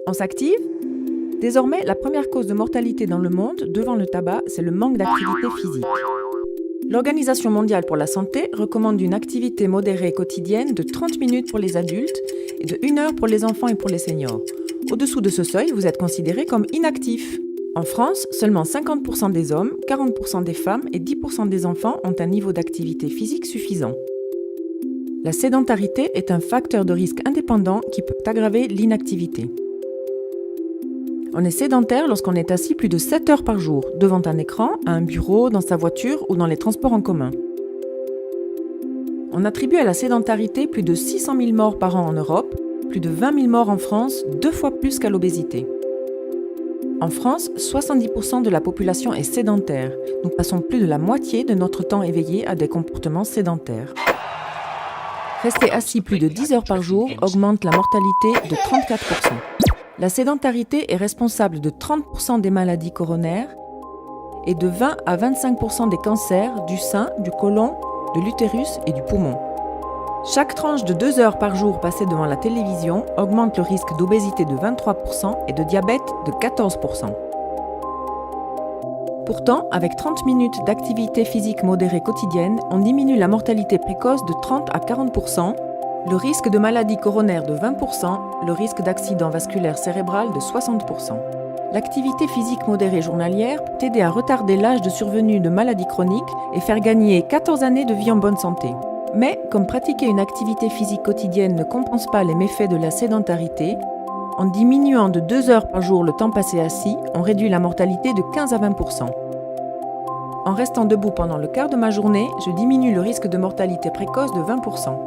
On s'active? Désormais, la première cause de mortalité dans le monde, devant le tabac, c'est le manque d'activité physique. L'Organisation mondiale pour la santé recommande une activité modérée quotidienne de 30 minutes pour les adultes et de 1 heure pour les enfants et pour les seniors. Au-dessous de ce seuil, vous êtes considéré comme inactif. En France, seulement 50% des hommes, 40% des femmes et 10% des enfants ont un niveau d'activité physique suffisant. La sédentarité est un facteur de risque indépendant qui peut aggraver l'inactivité. On est sédentaire lorsqu'on est assis plus de 7 heures par jour, devant un écran, à un bureau, dans sa voiture ou dans les transports en commun. On attribue à la sédentarité plus de 600 000 morts par an en Europe, plus de 20 000 morts en France, 2 fois plus qu'à l'obésité. En France, 70% de la population est sédentaire. Nous passons plus de la moitié de notre temps éveillé à des comportements sédentaires. Rester assis plus de 10 heures par jour augmente la mortalité de 34%. La sédentarité est responsable de 30% des maladies coronaires et de 20 à 25% des cancers du sein, du côlon, de l'utérus et du poumon. Chaque tranche de 2 heures par jour passée devant la télévision augmente le risque d'obésité de 23% et de diabète de 14%. Pourtant, avec 30 minutes d'activité physique modérée quotidienne, on diminue la mortalité précoce de 30 à 40%, le risque de maladie coronaire de 20%, le risque d'accident vasculaire cérébral de 60%. L'activité physique modérée journalière peut aider à retarder l'âge de survenue de maladies chroniques et faire gagner 14 années de vie en bonne santé. Mais, comme pratiquer une activité physique quotidienne ne compense pas les méfaits de la sédentarité, en diminuant de 2 heures par jour le temps passé assis, on réduit la mortalité de 15 à 20%. En restant debout pendant le quart de ma journée, je diminue le risque de mortalité précoce de 20%.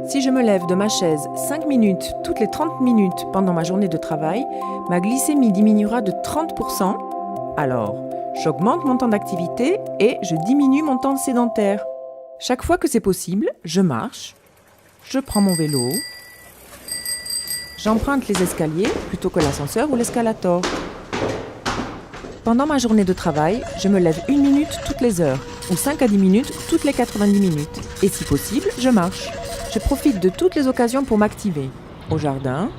Si je me lève de ma chaise 5 minutes toutes les 30 minutes pendant ma journée de travail, ma glycémie diminuera de 30%. Alors, j'augmente mon temps d'activité et je diminue mon temps sédentaire. Chaque fois que c'est possible, je marche, je prends mon vélo, j'emprunte les escaliers plutôt que l'ascenseur ou l'escalator. Pendant ma journée de travail, je me lève 1 minute toutes les heures, ou 5 à 10 minutes toutes les 90 minutes. Et si possible, je marche. Je profite de toutes les occasions pour m'activer. Au jardin,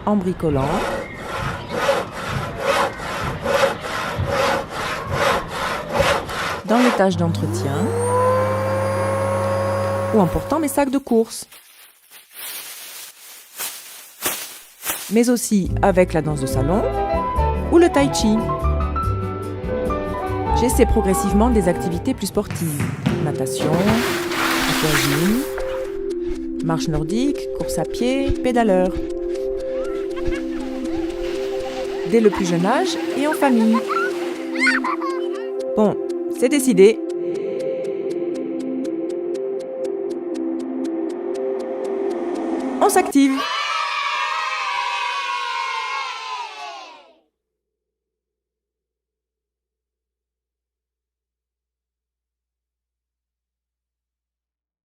en bricolant, dans les tâches d'entretien, ou en portant mes sacs de course. Mais aussi avec la danse de salon ou le tai chi. J'essaie progressivement des activités plus sportives. Natation, aquagym, marche nordique, course à pied, pédaleur. Dès le plus jeune âge et en famille. Bon, c'est décidé. On s'active!